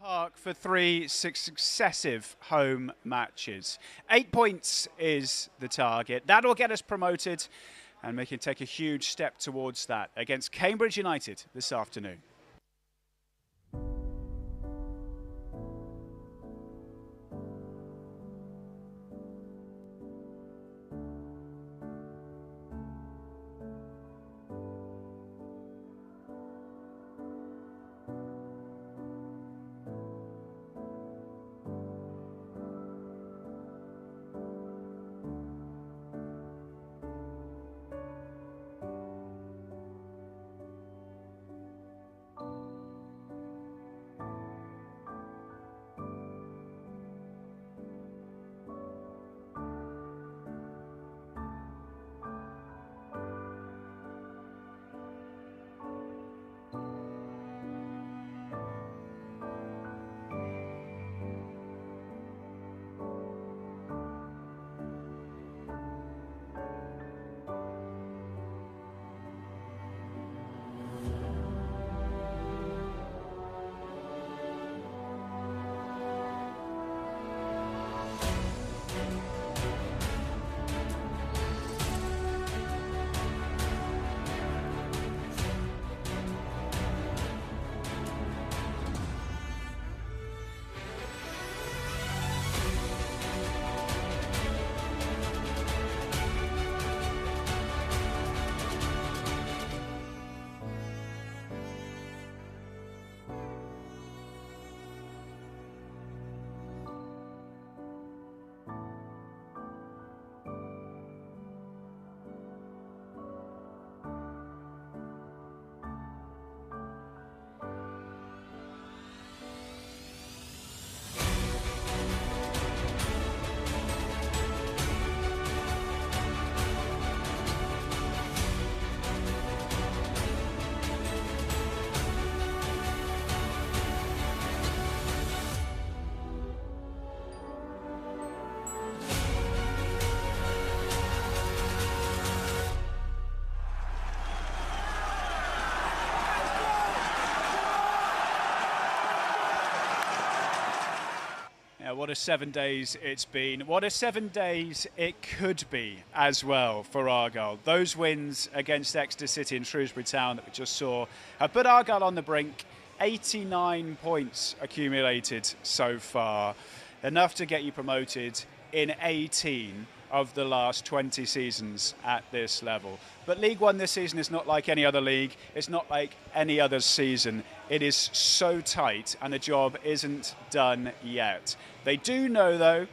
Park for three successive home matches. 8 points is the target. That'll get us promoted, and we can take a huge step towards that against Cambridge United this afternoon. What a 7 days it's been. What a 7 days it could be as well for Argyle. Those wins against Exeter City and Shrewsbury Town that we just saw have put Argyle on the brink. 89 points accumulated so far. Enough to get you promoted in 18 of the last 20 seasons at this level. But League One this season is not like any other league. It's not like any other season. It is so tight and the job isn't done yet. They do know, though,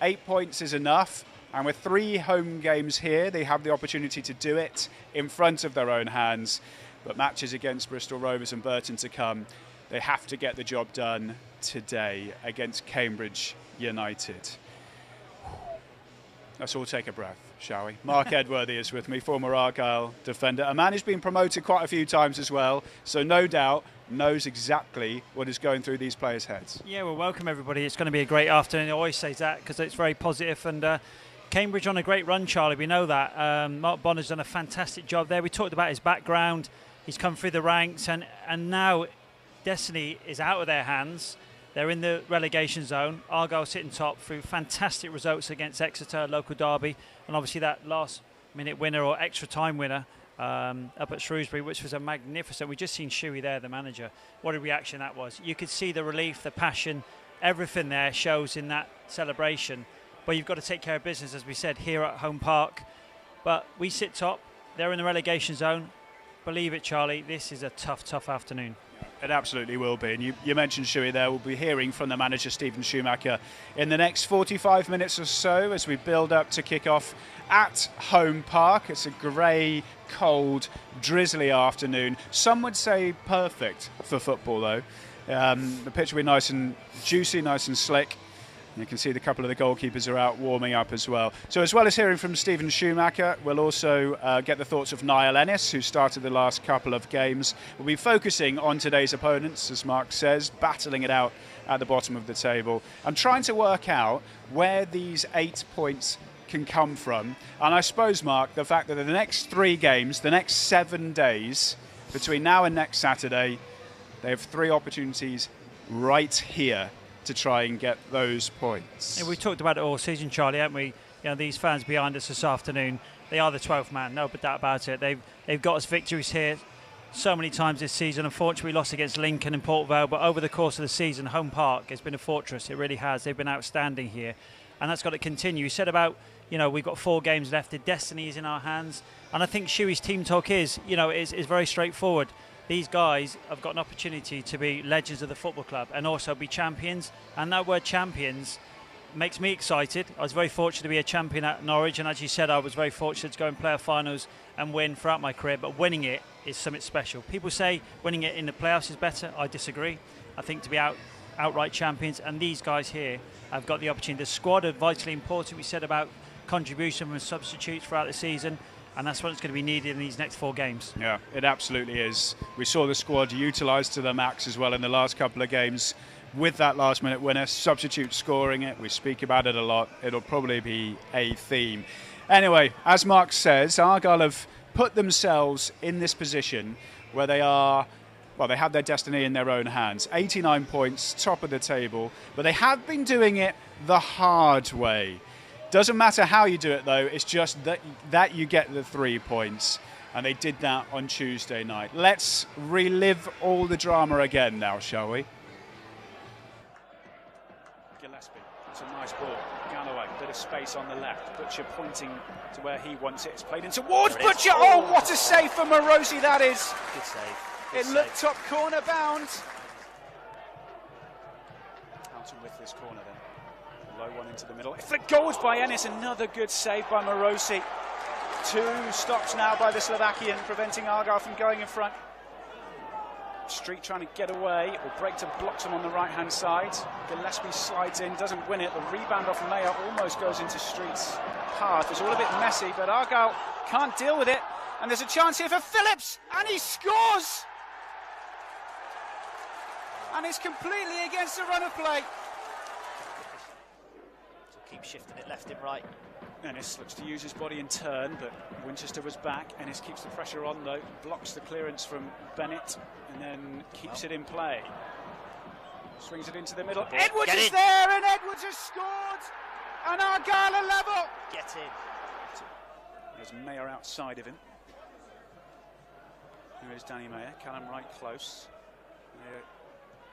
8 points is enough. And with 3 home games here, they have the opportunity to do it in front of their own hands. But matches against Bristol Rovers and Burton to come, they have to get the job done today against Cambridge United. Let's all take a breath, shall we? Mark Edworthy is with me, former Argyle defender. A man who's been promoted quite a few times as well, so no doubt knows exactly what is going through these players' heads. Yeah, well, welcome everybody. It's going to be a great afternoon. I always say that because it's very positive. And Cambridge on a great run, Charlie. We know that. Mark Bonner's done a fantastic job there. We talked about his background. He's come through the ranks, and now destiny is out of their hands. They're in the relegation zone. Argyle sitting top through fantastic results against Exeter, local derby, and obviously that last-minute winner or extra-time winner up at Shrewsbury, which was a magnificent. We just seen Shuey there, the manager. What a reaction that was. You could see the relief, the passion, everything there shows in that celebration. But you've got to take care of business, as we said, here at home park. But we sit top. They're in the relegation zone. Believe it, Charlie, this is a tough, tough afternoon. It absolutely will be. And you mentioned Shuey there. We'll be hearing from the manager, Stephen Schumacher, in the next 45 minutes or so as we build up to kick off at home park. It's a grey, cold, drizzly afternoon. Some would say perfect for football, though. The pitch will be nice and juicy, nice and slick. You can see the couple of the goalkeepers are out warming up as well. So as well as hearing from Stephen Schumacher, we'll also get the thoughts of Niall Ennis, who started the last couple of games. We'll be focusing on today's opponents, as Mark says, battling it out at the bottom of the table and trying to work out where these 8 points can come from. And I suppose, Mark, the fact that the next 3 games, the next 7 days, between now and next Saturday, they have 3 opportunities right here to try and get those points. Yeah, we've talked about it all season, Charlie, haven't we? These fans behind us this afternoon, they are the 12th man, no doubt about it. They've got us victories here so many times this season. Unfortunately, we lost against Lincoln and Port Vale, but over the course of the season, Home Park has been a fortress. It really has. They've been outstanding here, and that's got to continue. You said about, we've got 4 games left. The destiny is in our hands, and I think Shuey's team talk is very straightforward. These guys have got an opportunity to be legends of the football club and also be champions, and that word champions makes me excited. I was very fortunate to be a champion at Norwich, and as you said, I was very fortunate to go and play finals and win throughout my career, but winning it is something special. People say winning it in the playoffs is better. I disagree. I think to be outright champions, and these guys here have got the opportunity. The squad are vitally important. We said about contribution from substitutes throughout the season, and that's what's going to be needed in these next 4 games. Yeah, it absolutely is. We saw the squad utilised to the max as well in the last couple of games with that last-minute winner, substitute scoring it. We speak about it a lot. It'll probably be a theme. Anyway, as Mark says, Argyle have put themselves in this position where they have their destiny in their own hands. 89 points, top of the table, but they have been doing it the hard way. Doesn't matter how you do it, though. It's just that you get the 3 points, and they did that on Tuesday night. Let's relive all the drama again now, shall we? Gillespie, it's a nice ball. Galloway, bit of space on the left. Butcher pointing to where he wants it. It's played in towards Butcher. Oh, what a save from Morosi that is. Good save. It looked top corner bound. Out and with this corner then. Low one into the middle. Flick goals by Ennis. Another good save by Morosi. 2 stops now by the Slovakian, preventing Argyle from going in front. Street trying to get away, or Breakter blocks him on the right-hand side. Gillespie slides in, doesn't win it. The rebound off Mayer almost goes into Street's path. It's all a bit messy, but Argyle can't deal with it. And there's a chance here for Phillips, and he scores! And it's completely against the run of play. So keep shifting it left and right. Ennis looks to use his body in turn, but Winchester was back. Ennis keeps the pressure on, though, blocks the clearance from Bennett, and then keeps it in play. Swings it into the middle. Edwards is there, and Edwards has scored! And Argyle are level! Get in. There's Mayer outside of him. Here is Danny Mayer. Callum Wright close. Mayer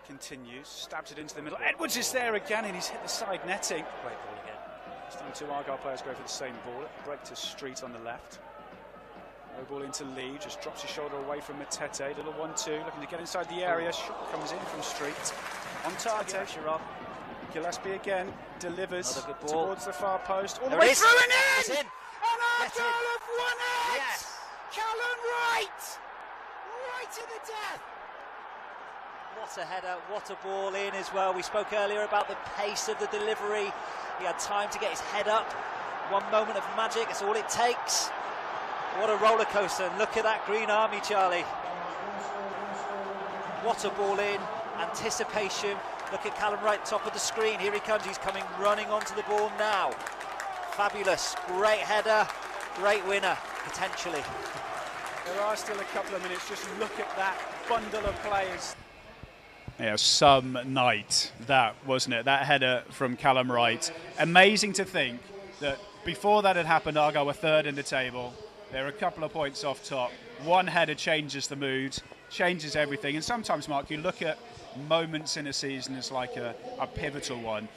continues, stabs it into the middle. Edwards is there again, and he's hit the side netting. Great ball again. Still 2 Argyle players go for the same ball. Break to Street on the left. No ball into Lee, just drops his shoulder away from Matete. Little 1-2, looking to get inside the area. Shot comes in from Street. On target. Gillespie again delivers towards the far post. All the way through and in! It's in. And Argyle have won it! Yes! Callum Wright! Right to the death! What a header, what a ball in as well. We spoke earlier about the pace of the delivery. He had time to get his head up. 1 moment of magic, that's all it takes. What a roller coaster. And look at that Green Army, Charlie. What a ball in. Anticipation. Look at Callum Wright, top of the screen. Here he comes. He's coming running onto the ball now. Fabulous. Great header. Great winner, potentially. There are still a couple of minutes. Just look at that bundle of players. Yeah, some night that, wasn't it? That header from Callum Wright. Amazing to think that before that had happened, Argyle were 3rd in the table. They're a couple of points off top. One header changes the mood, changes everything. And sometimes, Mark, you look at moments in a season as like a pivotal one.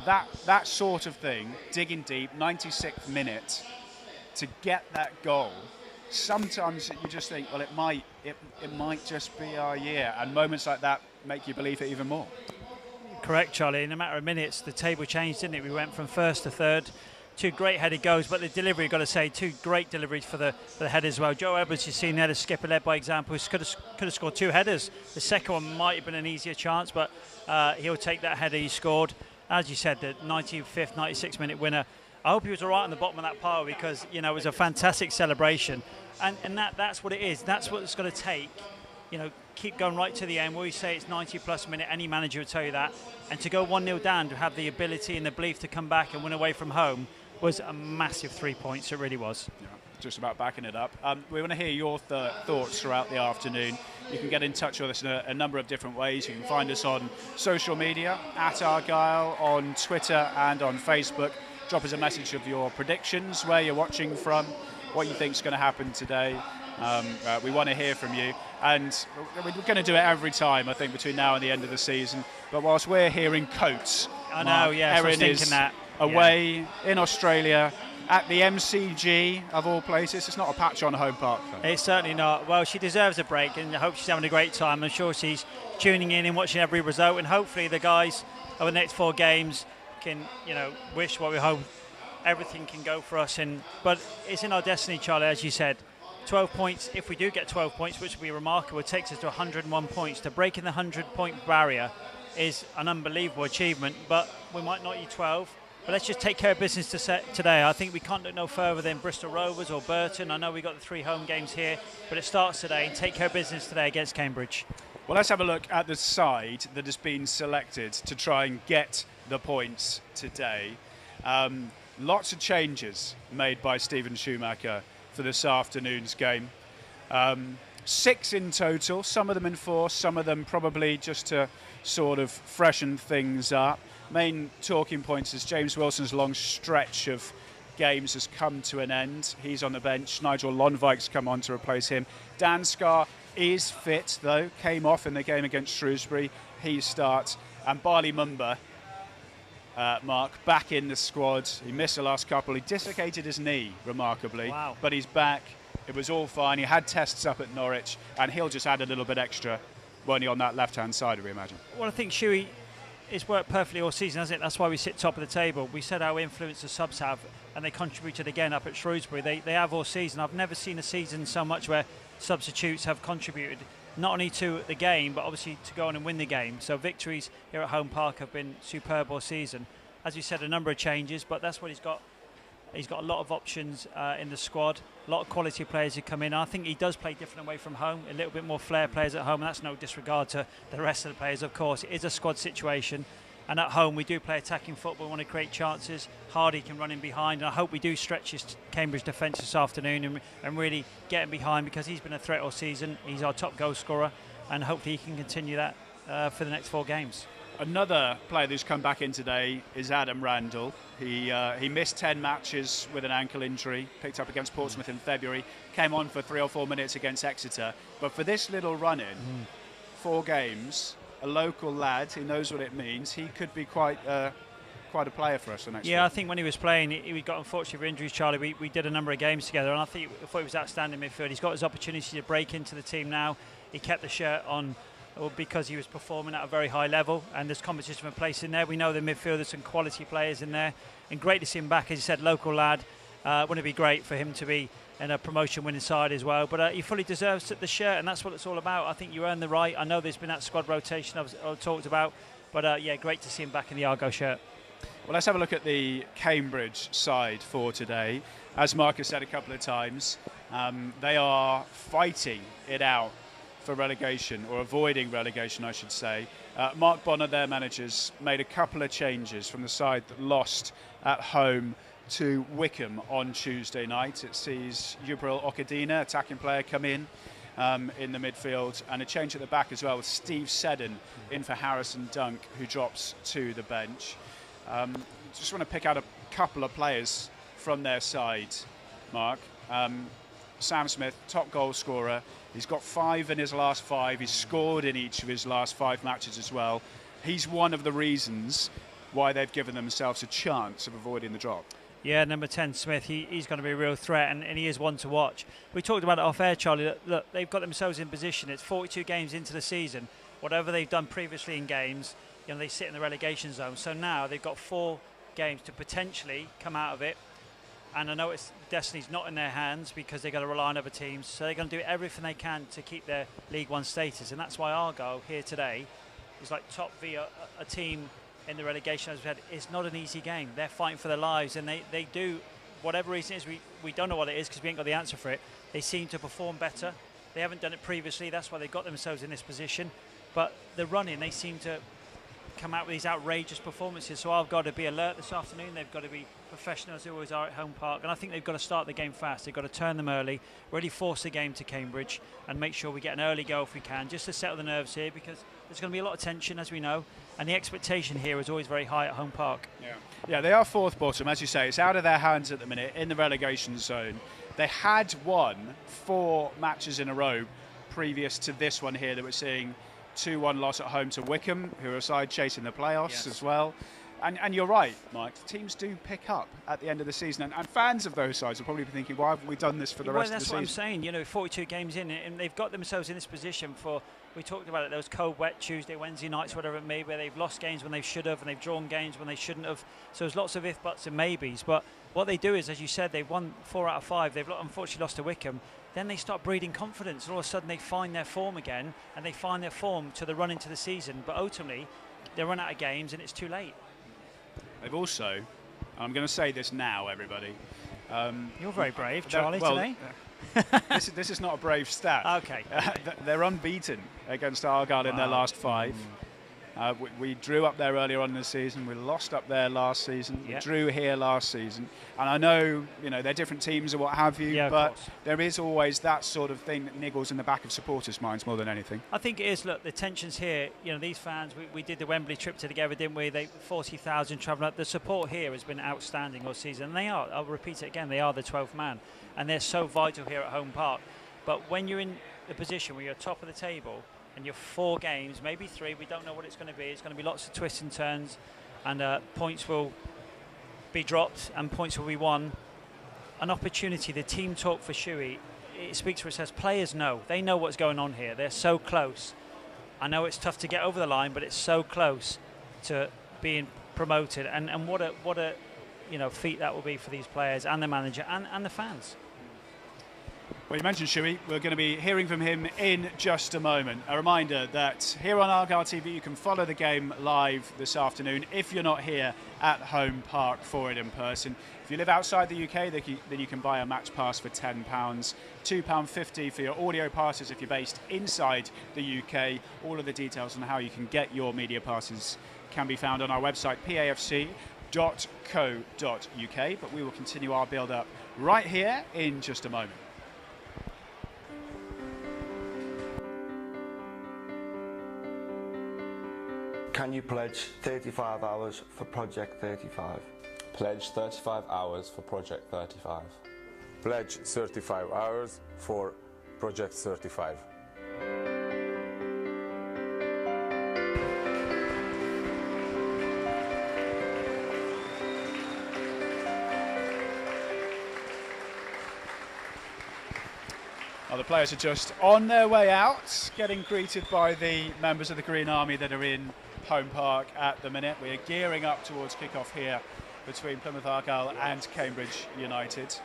That sort of thing, digging deep, 96th minute, to get that goal. Sometimes you just think, well, it might just be our year. And moments like that make you believe it even more. Correct, Charlie. In a matter of minutes, the table changed, didn't it? We went from 1st to 3rd. 2 great headed goals, but the delivery, got to say, 2 great deliveries for the headers as well. Joe Edwards, you've seen there, the skipper led by example, could have scored 2 headers. The second one might have been an easier chance, but he'll take that header he scored. As you said, the 95th, 96th minute winner. I hope he was all right on the bottom of that pile because, it was a fantastic celebration. And that's what it is. That's what it's going to take. Keep going right to the end. We say it's 90-plus minute. Any manager would tell you that. And to go 1-0 down, to have the ability and the belief to come back and win away from home was a massive 3 points. It really was. Yeah. just about backing it up. We want to hear your thoughts throughout the afternoon. You can get in touch with us in a number of different ways. You can find us on social media, at Argyle, on Twitter and on Facebook. Drop us a message of your predictions, where you're watching from, what you think is going to happen today. We want to hear from you, and we're going to do it every time, I think, between now and the end of the season. But whilst we're here in Coates, I know, yes, Erin I was thinking is that. away in Australia at the MCG of all places. It's not a patch on home park, though. It's certainly not. Well, she deserves a break, and I hope she's having a great time. I'm sure she's tuning in and watching every result, and hopefully the guys over the next 4 games can, wish what we hope everything can go for us. But it's in our destiny, Charlie, as you said. 12 points, if we do get 12 points, which would be remarkable, it takes us to 101 points. To break in the 100-point barrier is an unbelievable achievement, but we might not need 12. But let's just take care of business today. I think we can't look no further than Bristol Rovers or Burton. I know we've got the 3 home games here, but it starts today, and take care of business today against Cambridge. Well, let's have a look at the side that has been selected to try and get the points today. Lots of changes made by Stephen Schumacher for this afternoon's game. 6 in total, some of them in force, some of them probably just to sort of freshen things up. Main talking points is James Wilson's long stretch of games has come to an end. He's on the bench. Nigel Lonvike's come on to replace him. Dan Scarr is fit, though. Came off in the game against Shrewsbury. He starts. And Barley Mumba, Mark, back in the squad. He missed the last couple. He dislocated his knee, remarkably. Wow. But he's back. It was all fine. He had tests up at Norwich, and he'll just add a little bit extra, won't he, on that left-hand side, we imagine. Well, I think Shuey, it's worked perfectly all season, hasn't it? That's why we sit top of the table. We said how influence the subs have, and they contributed again up at Shrewsbury. They have all season. I've never seen a season so much where substitutes have contributed, not only to the game, but obviously to go on and win the game. So victories here at home park have been superb all season. As you said, a number of changes, but that's what he's got. He's got a lot of options in the squad, a lot of quality players who come in. I think he does play different away from home, a little bit more flair players at home, and that's no disregard to the rest of the players, of course. It is a squad situation, and at home we do play attacking football, we want to create chances. Hardy can run in behind, and I hope we do stretch his Cambridge defence this afternoon and really get him behind, because he's been a threat all season. He's our top goal scorer, and hopefully he can continue that for the next 4 games. Another player who's come back in today is Adam Randall. He missed 10 matches with an ankle injury, picked up against Portsmouth in February, came on for 3 or 4 minutes against Exeter. But for this little run-in, 4 games, a local lad who knows what it means, he could be quite a player for us the next week. I think when he was playing, he got unfortunate for injuries, Charlie. We did a number of games together, and I thought he was outstanding midfield. He's got his opportunity to break into the team now. He kept the shirt on because he was performing at a very high level, and there's competition for place in there. We know the midfield, there's some quality players in there, and great to see him back. As you said, local lad. Wouldn't it be great for him to be in a promotion winning side as well? But he fully deserves the shirt, and that's what it's all about. I think you earn the right. I know there's been that squad rotation I've talked about, but great to see him back in the Argyle shirt. Well, let's have a look at the Cambridge side for today. As Marcus said a couple of times, they are fighting it out for relegation, or avoiding relegation, I should say. Mark Bonner, their managers, made a couple of changes from the side that lost at home to Wickham on Tuesday night. It sees Yubril Okadina, attacking player, come in the midfield, and a change at the back as well with Steve Seddon in for Harrison Dunk, who drops to the bench. Just want to pick out a couple of players from their side, Mark. Sam Smith, top goal scorer. He's got 5 in his last 5. He's scored in each of his last 5 matches as well. He's one of the reasons why they've given themselves a chance of avoiding the drop. Yeah, number 10, Smith, he's going to be a real threat, and he is one to watch. We talked about it off air, Charlie. Look, they've got themselves in position. It's 42 games into the season. Whatever they've done previously in games, they sit in the relegation zone. So now they've got 4 games to potentially come out of it. And I know destiny's not in their hands, because they've got to rely on other teams. So they're going to do everything they can to keep their League One status. And that's why Argyle here today is like top V, a team in the relegation. As we said, it's not an easy game. They're fighting for their lives, and they do, whatever reason it is, we don't know what it is because we ain't got the answer for it. They seem to perform better. They haven't done it previously. That's why they got themselves in this position. But the running, they seem to come out with these outrageous performances. So I've got to be alert this afternoon. They've got to be professional as they always are at home park. And I think they've got to start the game fast. They've got to turn them early, really force the game to Cambridge and make sure we get an early goal if we can, just to settle the nerves here, because there's going to be a lot of tension, as we know. And the expectation here is always very high at home park. Yeah, they are fourth bottom. As you say, it's out of their hands at the minute in the relegation zone. They had won 4 matches in a row previous to this one here that we're seeing. 2-1 loss at home to Wycombe, who are a side chasing the playoffs as well. And you're right, Mike, teams do pick up at the end of the season. And fans of those sides will probably be thinking, why haven't we done this for the rest of the season? Well, that's what I'm saying. You know, 42 games in, and they've got themselves in this position for, we talked about it, those cold, wet Tuesday, Wednesday nights, whatever it may be, where they've lost games when they should have, and they've drawn games when they shouldn't have. So there's lots of if, buts and maybes. But what they do is, as you said, they've won 4 out of 5. They've unfortunately lost to Wycombe. Then they start breeding confidence, and all of a sudden they find their form again, and they find their form to the run into the season. But ultimately, they run out of games, and it's too late. They've also, I'm going to say this now, everybody. You're very brave, Charlie, today. This is not a brave stat. Okay. They're unbeaten against Argyle in their last 5. We drew up there earlier on in the season. We lost up there last season. We drew here last season. And I know, they're different teams or what have you, but there is always that sort of thing that niggles in the back of supporters' minds more than anything. I think it is. Look, the tensions here, these fans, we did the Wembley trip together, didn't we? 40,000 travelling up. The support here has been outstanding all season. And they are, I'll repeat it again, they are the 12th man. And they're so vital here at home park. But when you're in the position where you're top of the table, and you're 4 games, maybe 3, we don't know what it's going to be. It's going to be lots of twists and turns, and points will be dropped and points will be won. An opportunity, the team talk for Shuey, it speaks for itself. Players know. They know what's going on here. They're so close. I know it's tough to get over the line, but it's so close to being promoted. And what a feat that will be for these players and the manager and the fans. Well, you mentioned Shuey. We're going to be hearing from him in just a moment. A reminder that here on Argyle TV you can follow the game live this afternoon if you're not here at home park for it in person. If you live outside the UK, then you can buy a match pass for £10, £2.50 for your audio passes if you're based inside the UK. All of the details on how you can get your media passes can be found on our website, pafc.co.uk. But we will continue our build-up right here in just a moment. Can you pledge 35 hours for Project 35? Pledge 35 hours for Project 35. Pledge 35 hours for Project 35. Well, the players are just on their way out, getting greeted by the members of the Green Army that are in home park at the minute. We are gearing up towards kickoff here between Plymouth Argyle and Cambridge United.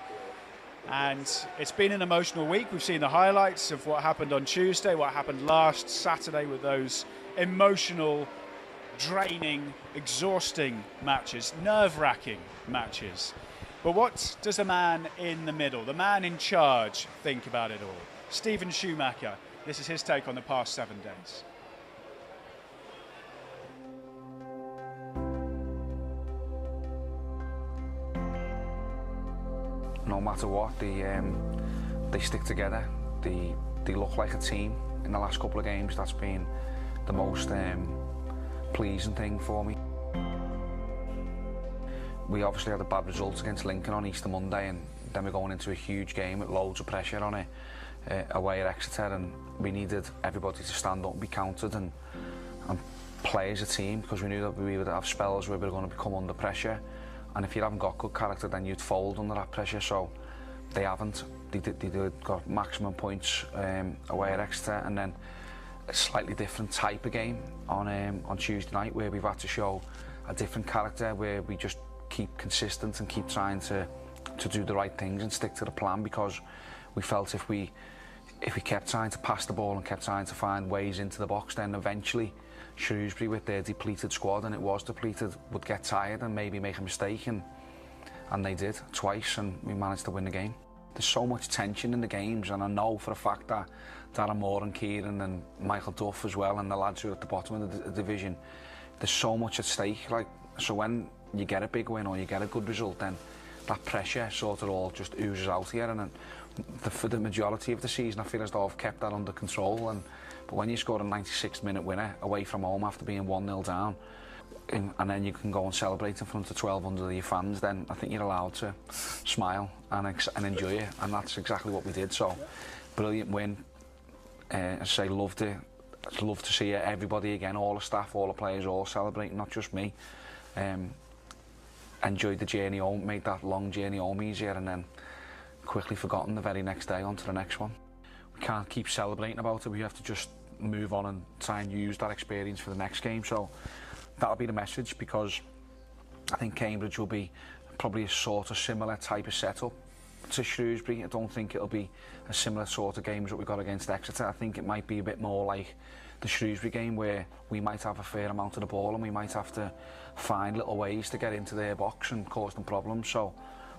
And it's been an emotional week. We've seen the highlights of what happened on Tuesday, what happened last Saturday with those emotional, draining, exhausting matches, nerve-wracking matches. But what does the man in the middle, the man in charge, think about it all? Stephen Schumacher. This is his take on the past 7 days. No matter what, they stick together. They look like a team. In the last couple of games, that's been the most pleasing thing for me. We obviously had a bad result against Lincoln on Easter Monday, and then we're going into a huge game with loads of pressure on it away at Exeter, and we needed everybody to stand up and be counted and play as a team, because we knew that we would have spells where we were going to become under pressure. And if you haven't got good character, then you'd fold under that pressure. So they haven't. They got maximum points away at Exeter, and then a slightly different type of game on Tuesday night, where we've had to show a different character, where we just keep consistent and keep trying to do the right things and stick to the plan, because we felt if we kept trying to pass the ball and kept trying to find ways into the box, then eventually Shrewsbury, with their depleted squad, and it was depleted, would get tired and maybe make a mistake, and they did twice, and we managed to win the game. There's so much tension in the games, and I know for a fact that Darren Moore and Kieran and Michael Duff as well, and the lads who are at the bottom of the division, there's so much at stake. Like, so when you get a big win or you get a good result, then that pressure sort of all just oozes out here. And then for the majority of the season, I feel as though I've kept that under control. But when you score a 96-minute winner away from home after being 1-0 down, and then you can go and celebrate in front of 1,200 of your fans, then I think you're allowed to smile and enjoy it. And that's exactly what we did. So, brilliant win. I say, I'd love to see everybody again, all the staff, all the players, all celebrating, not just me. Enjoyed the journey home, made that long journey home easier, and then quickly forgotten the very next day, on to the next one. We can't keep celebrating about it, we have to just move on and try and use that experience for the next game. So that'll be the message, because I think Cambridge will be probably a sort of similar type of setup to Shrewsbury. I don't think it'll be a similar sort of games that we got against Exeter. I think it might be a bit more like the Shrewsbury game, where we might have a fair amount of the ball and we might have to find little ways to get into their box and cause them problems. So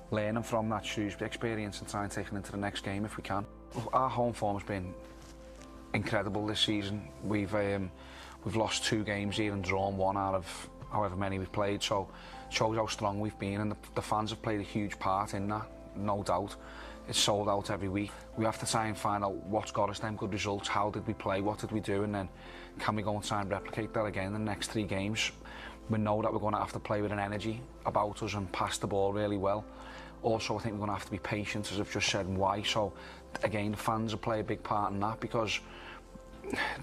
learning from that Shrewsbury experience and trying to take it into the next game if we can. Our home form has been incredible this season. We've lost 2 games here and drawn 1 out of however many we've played, so it shows how strong we've been, and the fans have played a huge part in that, no doubt. It's sold out every week. We have to try and find out what's got us them good results, how did we play, what did we do, and then can we go and try and replicate that again in the next 3 games. We know that we're going to have to play with an energy about us and pass the ball really well. Also, I think we're going to have to be patient, as I've just said, and why. So again, the fans will play a big part in that, because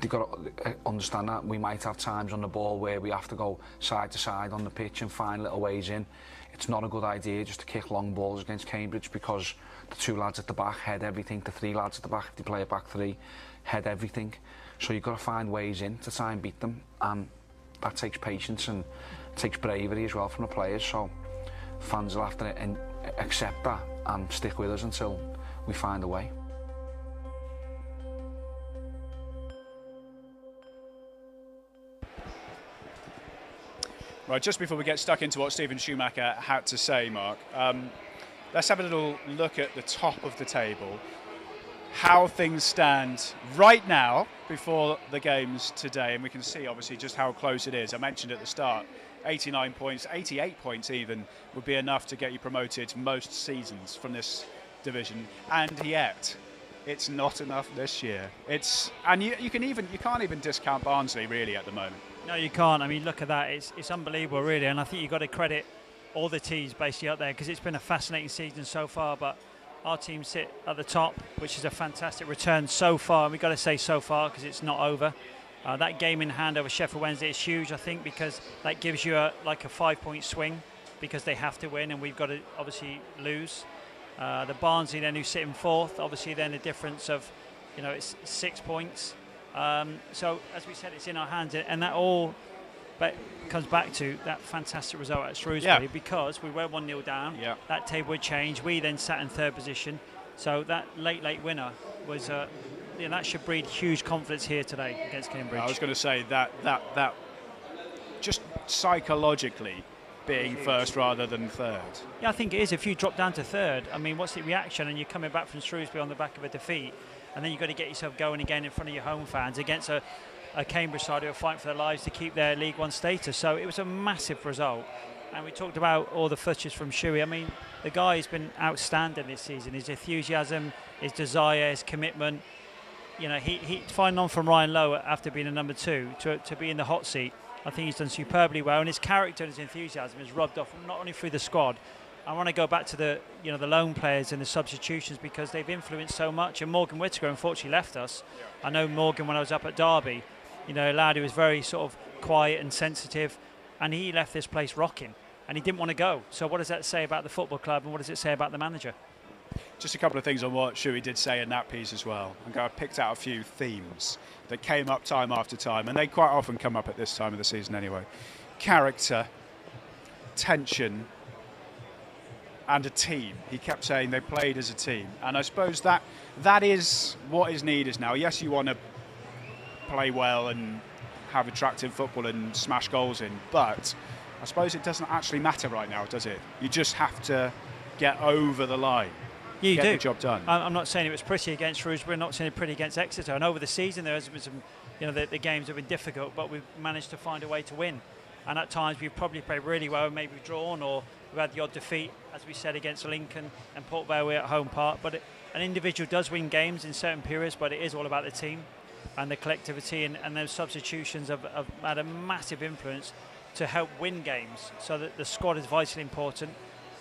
they've got to understand that we might have times on the ball where we have to go side to side on the pitch and find little ways in. It's not a good idea just to kick long balls against Cambridge, because the 2 lads at the back head everything, the 3 lads at the back, if they play a back 3, head everything. So you've got to find ways in to try and beat them, and that takes patience and takes bravery as well from the players. So fans will have to accept that and stick with us until we find a way. Right, just before we get stuck into what Stephen Schumacher had to say, Mark, let's have a little look at the top of the table, how things stand right now before the games today, and we can see obviously just how close it is. I mentioned at the start, 89 points, 88 points even would be enough to get you promoted most seasons from this division, and yet it's not enough this year. You can't even discount Barnsley really at the moment. No, you can't. I mean, look at that. It's unbelievable, really. And I think you've got to credit all the teams basically out there, because it's been a fascinating season so far. But our team sit at the top, which is a fantastic return so far. And we've got to say so far, because it's not over. That game in hand over Sheffield Wednesday is huge, I think, because that gives you a 5-point swing, because they have to win and we've got to obviously lose. The Barnsley then, who sit in 4th, obviously then a difference of, it's 6 points. So as we said, it's in our hands, and that all comes back to that fantastic result at Shrewsbury, because we were 1-0 down. Yeah. That table would change. We then sat in 3rd position. So that late winner was that should breed huge confidence here today against Cambridge. I was going to say that just psychologically being first rather than 3rd. Yeah, I think it is. If you drop down to 3rd, I mean, what's the reaction? And you're coming back from Shrewsbury on the back of a defeat, and then you've got to get yourself going again in front of your home fans against a Cambridge side who are fighting for their lives to keep their League One status. So it was a massive result. And we talked about all the footage from Shuey. I mean, the guy has been outstanding this season. His enthusiasm, his desire, his commitment. He finding on from Ryan Lowe after being a number 2 to be in the hot seat. I think he's done superbly well, and his character and his enthusiasm is rubbed off not only through the squad. I want to go back to the lone players and the substitutions, because they've influenced so much. And Morgan Whittaker unfortunately left us. I know Morgan when I was up at Derby, a lad who was very sort of quiet and sensitive, and he left this place rocking, and he didn't want to go. So what does that say about the football club, and what does it say about the manager? Just a couple of things on what Shuey did say in that piece as well. I picked out a few themes that came up time after time, and they quite often come up at this time of the season anyway. Character, tension, and a team. He kept saying they played as a team, and I suppose that is what is needed now. Yes, you want to play well and have attractive football and smash goals in, but I suppose it doesn't actually matter right now, does it? You just have to get over the line. You get do. the job done. I'm not saying it was pretty against Shrewsbury, I'm not saying it pretty against Exeter. And over the season there has been some, the games have been difficult, but we've managed to find a way to win. and at times we've probably played really well and maybe drawn, or we've had the odd defeat, as we said, against Lincoln and Port Vale at home park. But an individual does win games in certain periods, but it is all about the team and the collectivity, and those substitutions have had a massive influence to help win games, so that the squad is vitally important.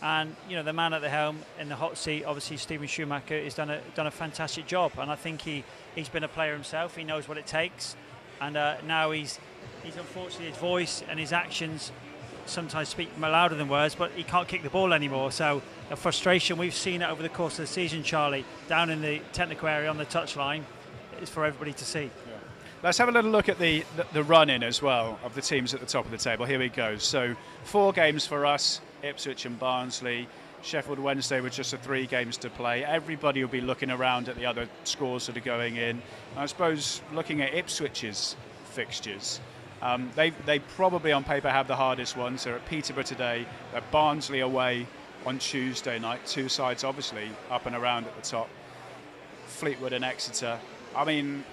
And the man at the helm in the hot seat, obviously Stephen Schumacher, has done a fantastic job, and I think he's been a player himself. He knows what it takes, and now he's unfortunately, his voice and his actions sometimes speak louder than words, but he can't kick the ball anymore. So the frustration, we've seen it over the course of the season, Charlie, down in the technical area on the touchline, is for everybody to see. Yeah. Let's have a little look at the run-in as well of the teams at the top of the table. Here we go. So 4 games for us, Ipswich and Barnsley. Sheffield Wednesday with just 3 games to play. Everybody will be looking around at the other scores that are going in. I suppose looking at Ipswich's fixtures, they probably on paper have the hardest ones. They're at Peterborough today, they're Barnsley away on Tuesday night. 2 sides obviously up and around at the top. Fleetwood and Exeter. I mean,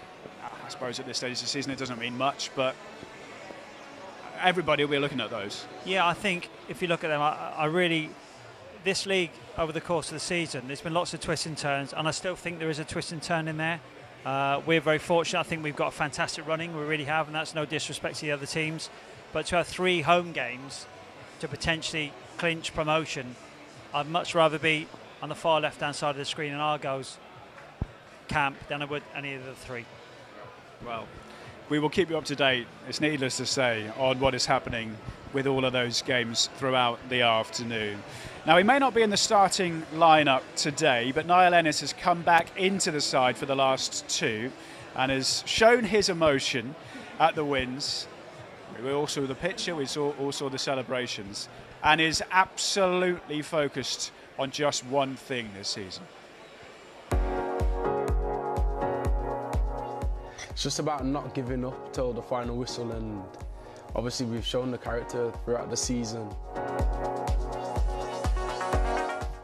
I suppose at this stage of the season it doesn't mean much, but everybody will be looking at those. Yeah, I think if you look at them, I really, this league over the course of the season, there's been lots of twists and turns, and I still think there is a twist and turn in there. We're very fortunate. I think we've got a fantastic running, we really have, and that's no disrespect to the other teams. But to have 3 home games to potentially clinch promotion, I'd much rather be on the far left-hand side of the screen in Argyle's camp than I would any of the 3. Well, we will keep you up to date, it's needless to say, on what is happening with all of those games throughout the afternoon. Now, he may not be in the starting lineup today, but Niall Ennis has come back into the side for the last 2 and has shown his emotion at the wins. We all saw the picture, we all saw the celebrations, and is absolutely focused on just one thing this season. It's just about not giving up till the final whistle, and obviously we've shown the character throughout the season.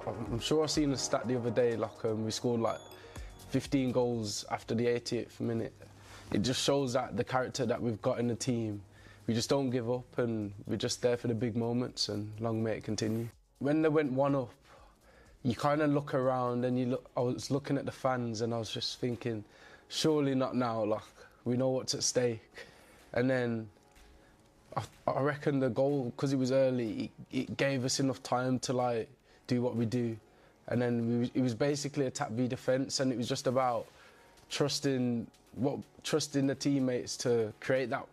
I'm sure I seen a stat the other day, like we scored like 15 goals after the 88th minute. It just shows that the character that we've got in the team. We just don't give up, and we're just there for the big moments, and long may it continue. When they went 1 up, you kind of look around and I was looking at the fans and I was just thinking, surely not now, like, we know what's at stake. And then I reckon the goal, because it was early, it gave us enough time to like do what we do. And then it was basically attack v defence, and it was just about trusting the teammates to create that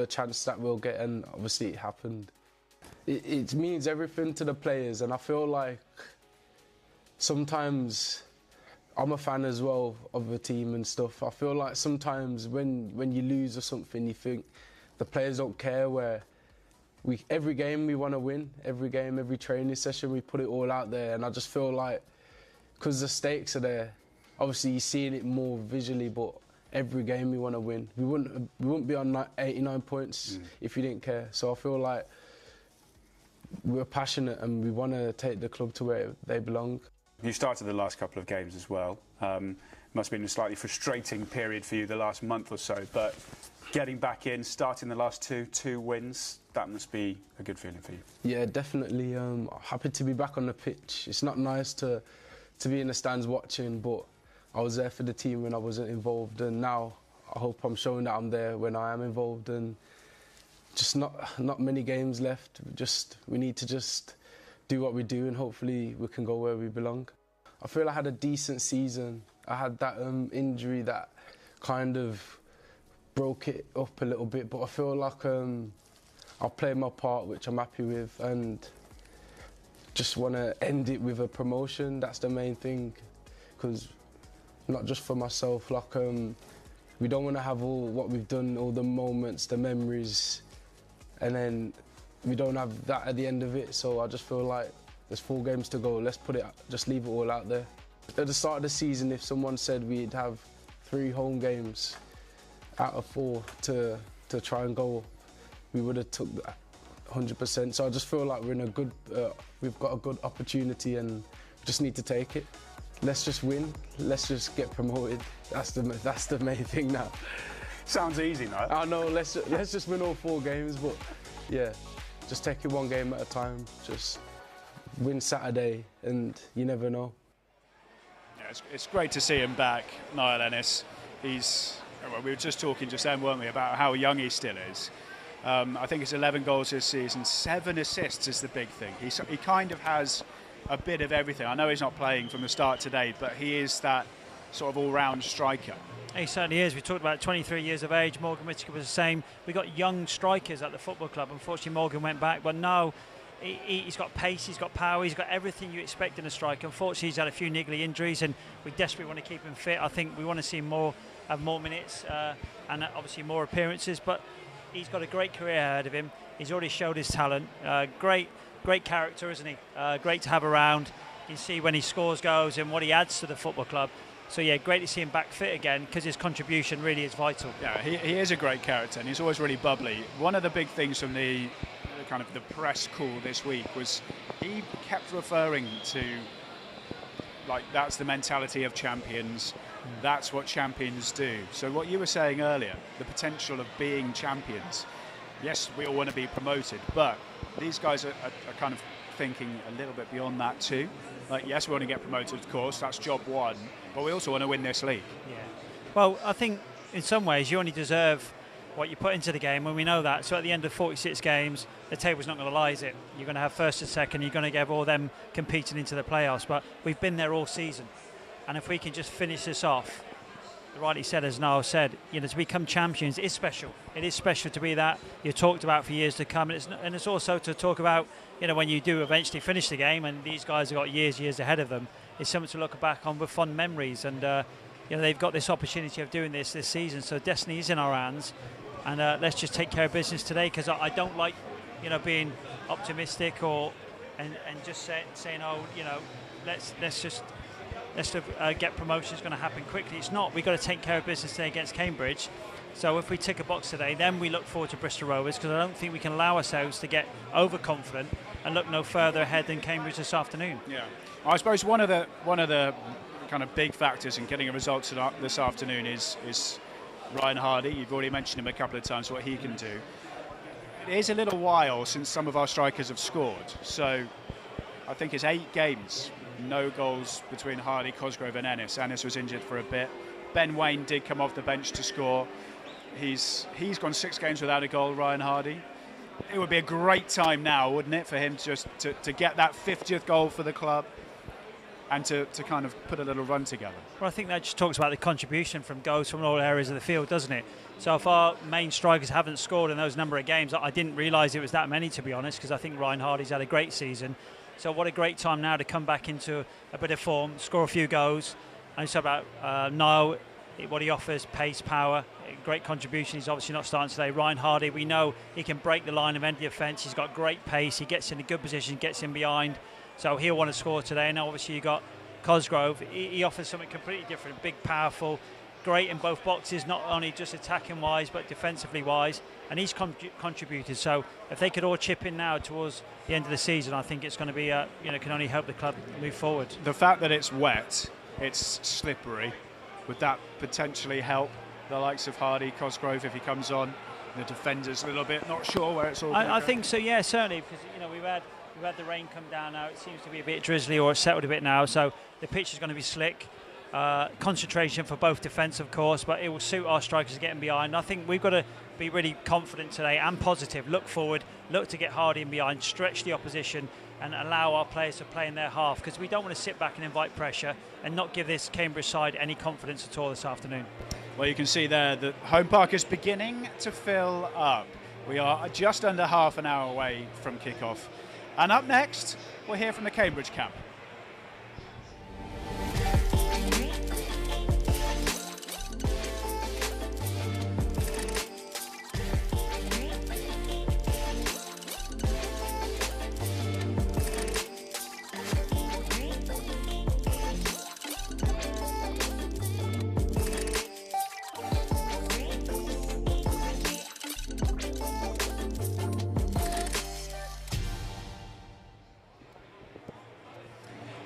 chance that we'll get, and obviously it happened. It means everything to the players, and I feel like sometimes I'm a fan as well of the team and stuff. I feel like sometimes when you lose or something, you think the players don't care, where every game we want to win, every game, every training session, we put it all out there. And I just feel like, because the stakes are there, obviously you're seeing it more visually, but every game we want to win. We wouldn't be on 89 points if you didn't care. So I feel like we're passionate and we want to take the club to where they belong. You started the last couple of games as well. Must have been a slightly frustrating period for you the last month or so, but getting back in, starting the last two wins, that must be a good feeling for you. Yeah, definitely. Happy to be back on the pitch. It's not nice to be in the stands watching, but I was there for the team when I wasn't involved, and now I hope I'm showing that I'm there when I am involved. And just not many games left. We need to just do what we do, and hopefully we can go where we belong. I feel I had a decent season. I had that injury that kind of broke it up a little bit, but I feel like I played my part, which I'm happy with, and just want to end it with a promotion. That's the main thing, because not just for myself, like we don't want to have all what we've done, all the moments, the memories, and then we don't have that at the end of it. So I just feel like there's 4 games to go. Let's just leave it all out there. At the start of the season, if someone said we'd have 3 home games out of 4 to try and go, we would have took that 100%. So I just feel like we're in a good, we've got a good opportunity, and we just need to take it. Let's just win. Let's just get promoted. That's the main thing now. Sounds easy, no? I know, let's just win all 4 games, but yeah, just take it one game at a time. Just win Saturday, and you never know. Yeah, it's great to see him back, Niall Ennis. Well, we were just talking just then, weren't we, about how young he still is. I think it's 11 goals this season, 7 assists is the big thing. He kind of has a bit of everything. I know he's not playing from the start today, but he is that sort of all-round striker. He certainly is. We talked about 23 years of age. Morgan Whittaker was the same. We got young strikers at the football club. Unfortunately, Morgan went back, but no, he's got pace, he's got power, he's got everything you expect in a striker. Unfortunately, he's had a few niggly injuries, and we desperately want to keep him fit. I think we want to see him have more minutes and obviously more appearances. But he's got a great career ahead of him. He's already showed his talent. Great character, isn't he? Great to have around. You see when he scores goals and what he adds to the football club. So yeah, great to see him back fit again, because his contribution really is vital. Yeah, he is a great character, and he's always really bubbly. One of the big things from the kind of the press call this week was he kept referring to, like, that's the mentality of champions. That's what champions do. So what you were saying earlier, the potential of being champions. Yes, we all want to be promoted, but these guys are kind of thinking a little bit beyond that too. Like, yes, we want to get promoted, of course, that's job one, but we also want to win this league. Yeah. Well, I think in some ways you only deserve what you put into the game, and we know that. So at the end of 46 games, the table's not going to lie, is it? You're going to have first and second, you're going to get all them competing into the playoffs, but we've been there all season. And if we can just finish this off, rightly said, as Niall said, you know, to become champions is special. It is special to be that. You're talked about for years to come, and it's also to talk about, you know, when you do eventually finish the game, and these guys have got years ahead of them. It's something to look back on with fond memories, and you know, they've got this opportunity of doing this season. So destiny is in our hands, and let's just take care of business today, because I don't like, you know, being optimistic and just saying, oh, you know, let's get promotion, is going to happen quickly. It's not. We've got to take care of business today against Cambridge. So if we tick a box today, then we look forward to Bristol Rovers, because I don't think we can allow ourselves to get overconfident and look no further ahead than Cambridge this afternoon. Yeah, I suppose one of the kind of big factors in getting a result this afternoon is Ryan Hardy. You've already mentioned him a couple of times, what he can do. It is a little while since some of our strikers have scored, so I think it's 8 games. No goals between Hardy, Cosgrove and Ennis. Ennis was injured for a bit. Ben Waine did come off the bench to score. He's gone 6 games without a goal, Ryan Hardy. It would be a great time now, wouldn't it, for him to get that 50th goal for the club and to kind of put a little run together. Well, I think that just talks about the contribution from goals from all areas of the field, doesn't it? So if our main strikers haven't scored in those number of games, I didn't realise it was that many, to be honest, because I think Ryan Hardy's had a great season. So what a great time now to come back into a bit of form, score a few goals. And it's about Niall, what he offers, pace, power, great contribution. He's obviously not starting today. Ryan Hardy, we know he can break the line of end of the offence. He's got great pace. He gets in a good position, gets in behind. So he'll want to score today. And obviously you've got Cosgrove. He offers something completely different, big, powerful, great in both boxes, not only just attacking wise but defensively wise, and he's contributed. So if they could all chip in now towards the end of the season, I think it's going to be can only help the club move forward. The fact that it's wet, it's slippery, would that potentially help the likes of Hardy, Cosgrove if he comes on? The defenders a little bit not sure where it's all going. I think so, yeah, certainly, because we've had the rain come down now. It seems to be a bit drizzly, or it's settled a bit now, so the pitch is going to be slick. Concentration for both defence, of course, but it will suit our strikers getting behind. I think we've got to be really confident today and positive. Look forward, look to get Hardy in behind, stretch the opposition and allow our players to play in their half, because we don't want to sit back and invite pressure and not give this Cambridge side any confidence at all this afternoon. Well, you can see there that home park is beginning to fill up. We are just under half an hour away from kickoff. And up next, we'll hear from the Cambridge camp.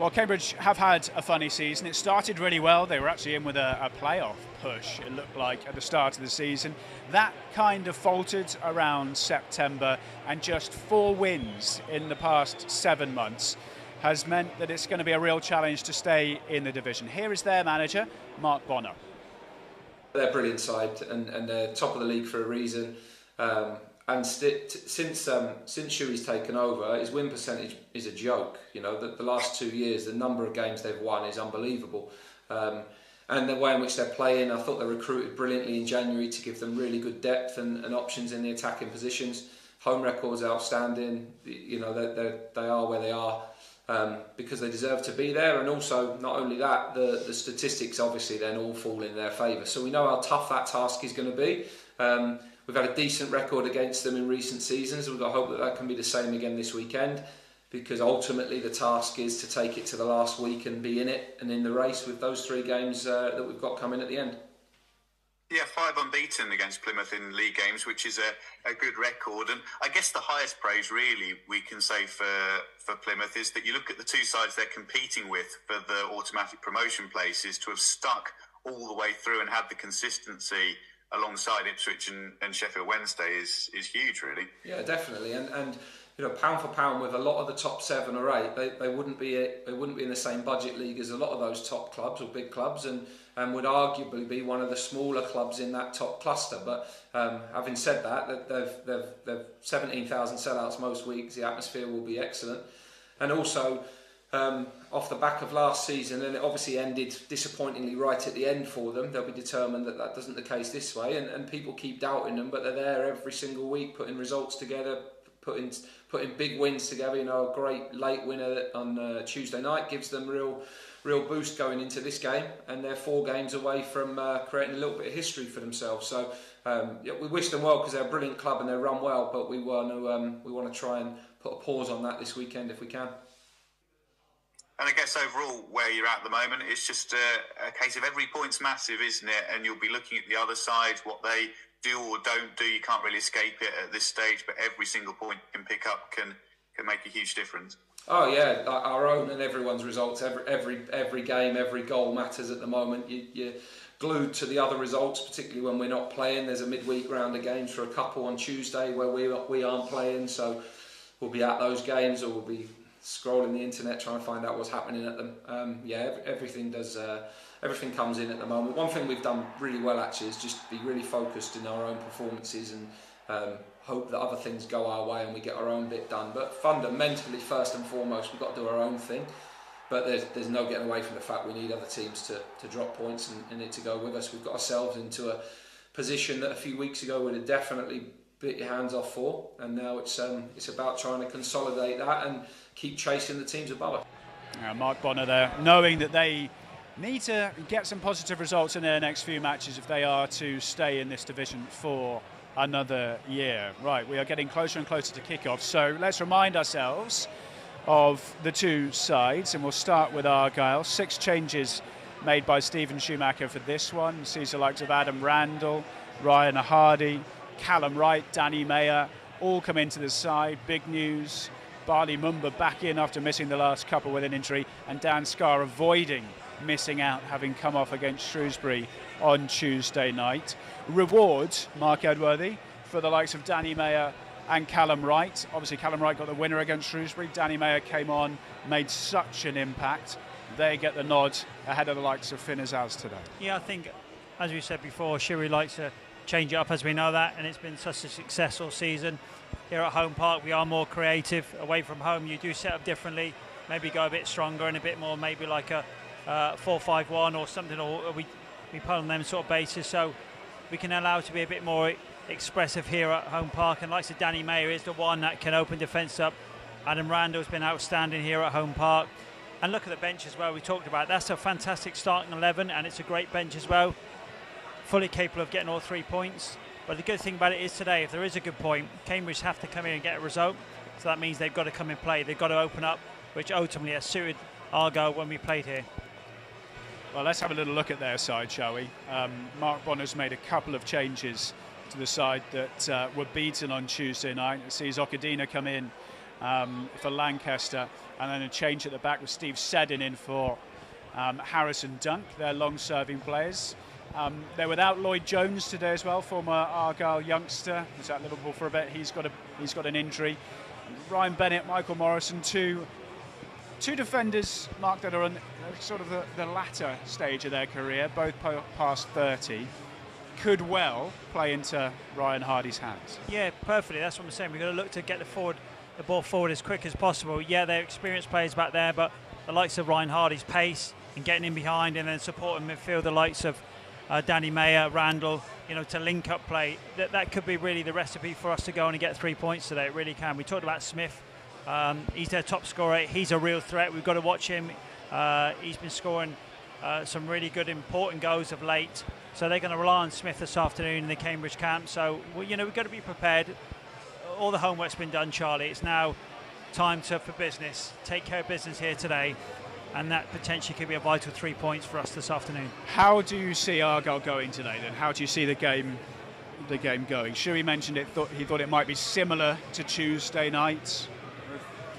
Well, Cambridge have had a funny season. It started really well. They were actually in with a playoff push, it looked like, at the start of the season. That kind of faltered around September, and just 4 wins in the past 7 months has meant that it's going to be a real challenge to stay in the division. Here is their manager, Mark Bonner. They're a brilliant side, and they're top of the league for a reason. And since Shrewsbury's taken over, his win percentage is a joke. You know, the last 2 years, the number of games they've won is unbelievable. And the way in which they're playing, I thought they recruited brilliantly in January to give them really good depth and options in the attacking positions. Home record's outstanding. You know, they are where they are because they deserve to be there. And also, not only that, the statistics obviously then all fall in their favour. So we know how tough that task is going to be. We've had a decent record against them in recent seasons. We've got to hope that that can be the same again this weekend, because ultimately the task is to take it to the last week and be in it and in the race with those 3 games that we've got coming at the end. Yeah, 5 unbeaten against Plymouth in league games, which is a good record. And I guess the highest praise really we can say for Plymouth is that you look at the 2 sides they're competing with for the automatic promotion places, to have stuck all the way through and had the consistency alongside Ipswich and Sheffield Wednesday is huge, really. Yeah, definitely. And you know, pound for pound, with a lot of the top 7 or 8, they wouldn't be in the same budget league as a lot of those top clubs or big clubs, and would arguably be one of the smaller clubs in that top cluster. But having said that, they've 17,000 sellouts most weeks. The atmosphere will be excellent, and also, off the back of last season, and it obviously ended disappointingly right at the end for them, they'll be determined that that isn't the case this way, and people keep doubting them, but they're there every single week putting results together, putting big wins together. You know, a great late winner on Tuesday night gives them real boost going into this game, and they're 4 games away from creating a little bit of history for themselves. So yeah, we wish them well, because they're a brilliant club and they run well, but we want to try and put a pause on that this weekend if we can. And I guess overall, where you're at the moment, it's just a case of every point's massive, isn't it? And you'll be looking at the other side, what they do or don't do. You can't really escape it at this stage, but every single point you can pick up can make a huge difference. Oh yeah, our own and everyone's results. Every game, every goal matters at the moment. You're glued to the other results, particularly when we're not playing. There's a midweek round of games for a couple on Tuesday where we aren't playing, so we'll be at those games, or we'll be scrolling the internet trying to find out what's happening at them. Yeah, everything comes in at the moment. One thing we've done really well actually is just be really focused in our own performances, and hope that other things go our way and we get our own bit done. But fundamentally, first and foremost, we've got to do our own thing. But there's no getting away from the fact we need other teams to drop points and it to go with us. We've got ourselves into a position that a few weeks ago would have definitely bit your hands off for, and now it's about trying to consolidate that and keep chasing the teams above us. Mark Bonner there, knowing that they need to get some positive results in their next few matches if they are to stay in this division for another year. Right, we are getting closer and closer to kickoff, so let's remind ourselves of the 2 sides, and we'll start with Argyle. 6 changes made by Stephen Schumacher for this one. Sees the likes of Adam Randall, Ryan Hardy, Callum Wright, Danny Mayer all come into the side. Big news, Barley Mumba back in after missing the last couple with an injury, and Dan Scarr avoiding missing out, having come off against Shrewsbury on Tuesday night. Reward, Mark Edworthy, for the likes of Danny Mayer and Callum Wright. Obviously Callum Wright got the winner against Shrewsbury. Danny Mayer came on, made such an impact. They get the nod ahead of the likes of Finn Azaz today. Yeah, I think, as we said before, Shrewsbury likes to change it up, as we know that, and it's been such a successful season. Here at Home Park we are more creative. Away from home you do set up differently, maybe go a bit stronger and a bit more, maybe like a 4-5-1 or something, or we play on them sort of basis, so we can allow it to be a bit more expressive here at Home Park. And like I said, Danny Mayer is the one that can open defence up. Adam Randall's been outstanding here at Home Park. And look at the bench as well, we talked about. That's a fantastic starting 11, and it's a great bench as well. Fully capable of getting all 3 points. But the good thing about it is today, if there is a good point, Cambridge have to come in and get a result. So that means they've got to come and play. They've got to open up, which ultimately has suited Argyle when we played here. Well, let's have a little look at their side, shall we? Mark Bonner's made a couple of changes to the side that were beaten on Tuesday night. It sees Okadina come in for Lancaster, And then a change at the back with Steve Seddon in for Harrison Dunk, their long-serving players. They're without Lloyd Jones today as well, former Argyle youngster. He's at Liverpool for a bit. He's got an injury. Ryan Bennett, Michael Morrison, two defenders, Mark, that are on sort of the latter stage of their career, both past 30. Could well play into Ryan Hardy's hands. Yeah, perfectly. That's what I'm saying. We've got to look to get the ball forward as quick as possible. Yeah, they're experienced players back there, but the likes of Ryan Hardy's pace and getting in behind and then supporting midfield, the likes of Danny Mayer, Randall, to link up play, that could be really the recipe for us to go on and get 3 points today. It really can. We talked about Smith. He's their top scorer. He's a real threat. We've got to watch him. He's been scoring some really good, important goals of late. So they're going to rely on Smith this afternoon in the Cambridge camp. So, we've got to be prepared. All the homework's been done, Charlie. It's now time for business. Take care of business here today. And that potentially could be a vital 3 points for us this afternoon. How do you see Argyle going today then? How do you see the game going? Shuey mentioned he thought it might be similar to Tuesday night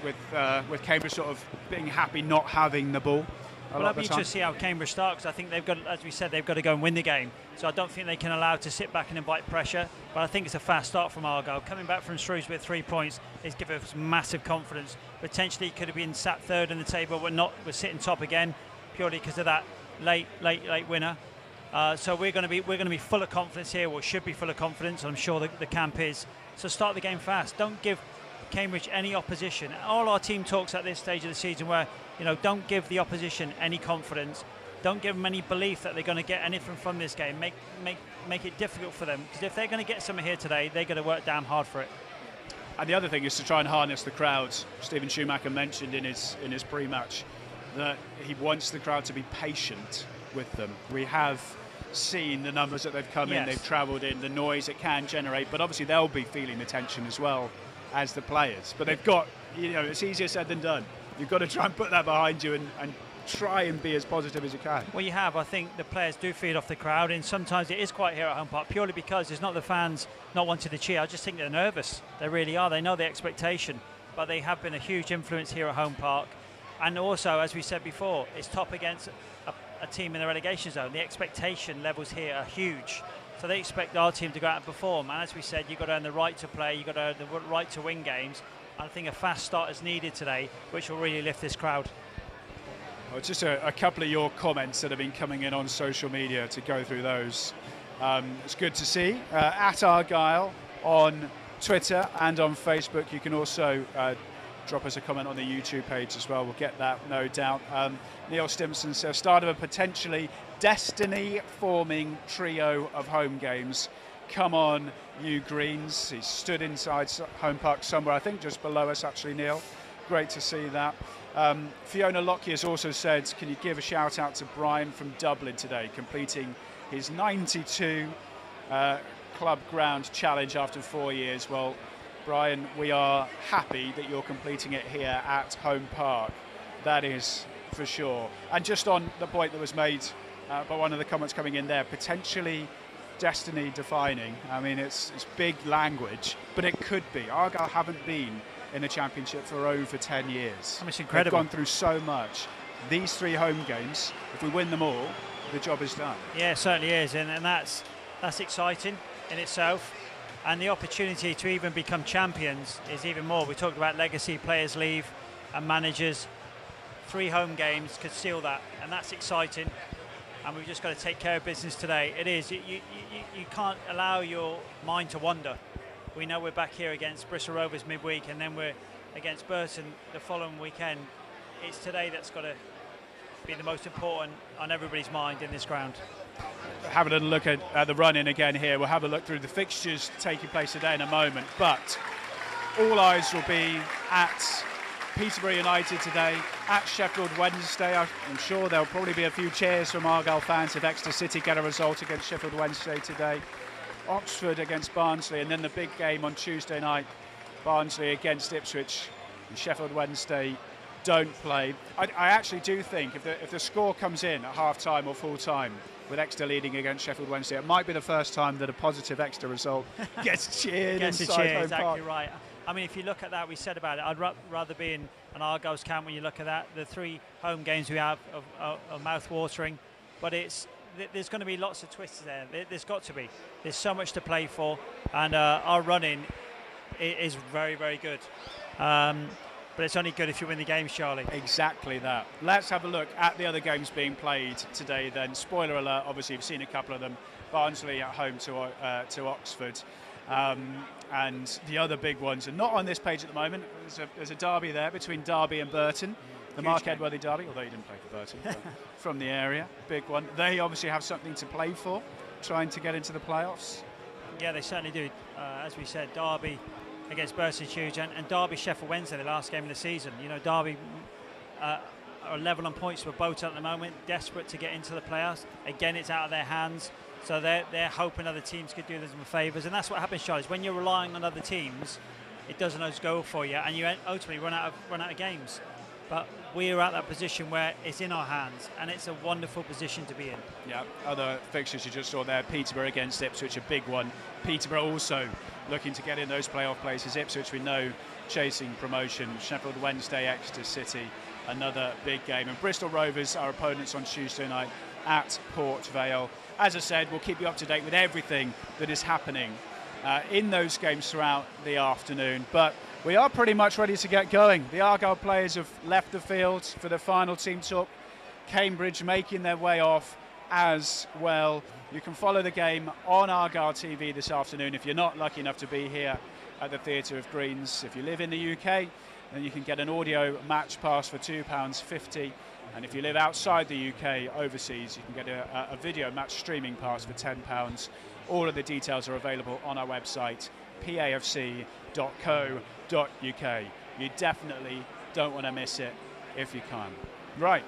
with Cambridge sort of being happy not having the ball. Well, I'll be interested to see how Cambridge start, because I think they've got, as we said, they've got to go and win the game. So I don't think they can allow to sit back and invite pressure. But I think it's a fast start from Argyle. Coming back from Shrewsbury with 3 points is giving us massive confidence. Potentially could have been sat third in the table, but we're sitting top again purely because of that late winner. So we're going to be full of confidence here, or should be full of confidence. And I'm sure the camp is. So start the game fast. Don't give Cambridge any opposition. All our team talks at this stage of the season where, don't give the opposition any confidence. Don't give them any belief that they're going to get anything from this game. Make it difficult for them, because if they're going to get something here today, they're going to work damn hard for it. And the other thing is to try and harness the crowds. Stephen Schumacher mentioned in his pre-match that he wants the crowd to be patient with them. We have seen the numbers that they've come in, they've travelled in, the noise it can generate, but obviously they'll be feeling the tension as well as the players. But they've got, it's easier said than done. You've got to try and put that behind you and try and be as positive as you can. Well, you have. I think the players do feed off the crowd, and sometimes it is quiet here at Home Park, purely because it's not the fans not wanting to cheer. I just think they're nervous. They really are. They know the expectation, but they have been a huge influence here at Home Park. And also, as we said before, it's top against a team in the relegation zone. The expectation levels here are huge. So they expect our team to go out and perform. And as we said, you've got to earn the right to play, you've got to earn the right to win games. I think a fast start is needed today, which will really lift this crowd. Well, just a couple of your comments that have been coming in on social media, to go through those. It's good to see. At Argyle on Twitter and on Facebook. You can also drop us a comment on the YouTube page as well. We'll get that, no doubt. Neil Stimson says, start of a potentially destiny-forming trio of home games. Come on, you Greens. He stood inside Home Park somewhere, I think just below us actually, Neil. Great to see that. Fiona Lockyer has also said, can you give a shout out to Brian from Dublin today, completing his 92 club ground challenge after 4 years. Well, Brian, we are happy that you're completing it here at Home Park. That is for sure. And just on the point that was made by one of the comments coming in there, potentially destiny defining. I mean, it's big language, but it could be. Argyle haven't been in the Championship for over 10 years. It's incredible. They've gone through so much. These 3 home games, if we win them all, the job is done. Yeah, it certainly is, and that's exciting in itself. And the opportunity to even become champions is even more. We talked about legacy, players leave, and managers. 3 home games could seal that, and that's exciting. And we've just got to take care of business today. It is. You can't allow your mind to wander. We know we're back here against Bristol Rovers midweek, and then we're against Burton the following weekend. It's today that's got to be the most important on everybody's mind in this ground. Have a little look at the run-in again here. We'll have a look through the fixtures taking place today in a moment. But all eyes will be at Peterborough United today, at Sheffield Wednesday. I'm sure there'll probably be a few cheers from Argyle fans if Exeter City get a result against Sheffield Wednesday today. Oxford against Barnsley, and then the big game on Tuesday night, Barnsley against Ipswich, and Sheffield Wednesday don't play. I actually do think if the score comes in at half-time or full-time with Exeter leading against Sheffield Wednesday, it might be the first time that a positive Exeter result gets cheered inside Home Park. Exactly right. I mean, if you look at that, we said about it, I'd rather be in an Argyle's camp when you look at that. The 3 home games we have are mouth-watering, but there's going to be lots of twists there. There's got to be. There's so much to play for, and our running is very, very good. But it's only good if you win the games, Charlie. Exactly that. Let's have a look at the other games being played today then. Spoiler alert, obviously you've seen a couple of them. Barnsley at home to Oxford. And the other big ones are not on this page at the moment. There's a derby there between Derby and Burton. The Mark Edworthy derby, although he didn't play for Burton, but from the area. Big one. They obviously have something to play for, trying to get into the playoffs. Yeah, they certainly do. As we said, Derby against Burton's huge, and Derby Sheffield Wednesday, the last game of the season. You know, Derby are level on points with Bolton at the moment, desperate to get into the playoffs. Again, it's out of their hands, so they're hoping other teams could do them favours, and that's what happens, Charlie. Is when you're relying on other teams, it doesn't always go for you, and you ultimately run out of games. But we're at that position where it's in our hands, and it's a wonderful position to be in. Yeah, other fixtures you just saw there, Peterborough against Ipswich, a big one. Peterborough also looking to get in those playoff places. Ipswich, we know, chasing promotion. Sheffield Wednesday, Exeter City, another big game. And Bristol Rovers, our opponents on Tuesday night at Port Vale. As I said, we'll keep you up to date with everything that is happening in those games throughout the afternoon. But we are pretty much ready to get going. The Argyle players have left the field for the final team talk. Cambridge making their way off as well. You can follow the game on Argyle TV this afternoon if you're not lucky enough to be here at the Theatre of Greens. If you live in the UK, then you can get an audio match pass for £2.50. And if you live outside the UK, overseas, you can get a video match streaming pass for £10. All of the details are available on our website, pafc.co.uk. You definitely don't want to miss it if you can. Right.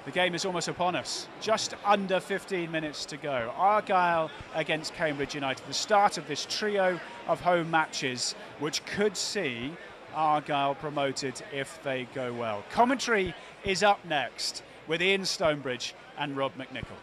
The game is almost upon us. Just under 15 minutes to go. Argyle against Cambridge United. The start of this trio of home matches, which could see Argyle promoted if they go well. Commentary is up next with Ian Stonebridge and Rob McNichol.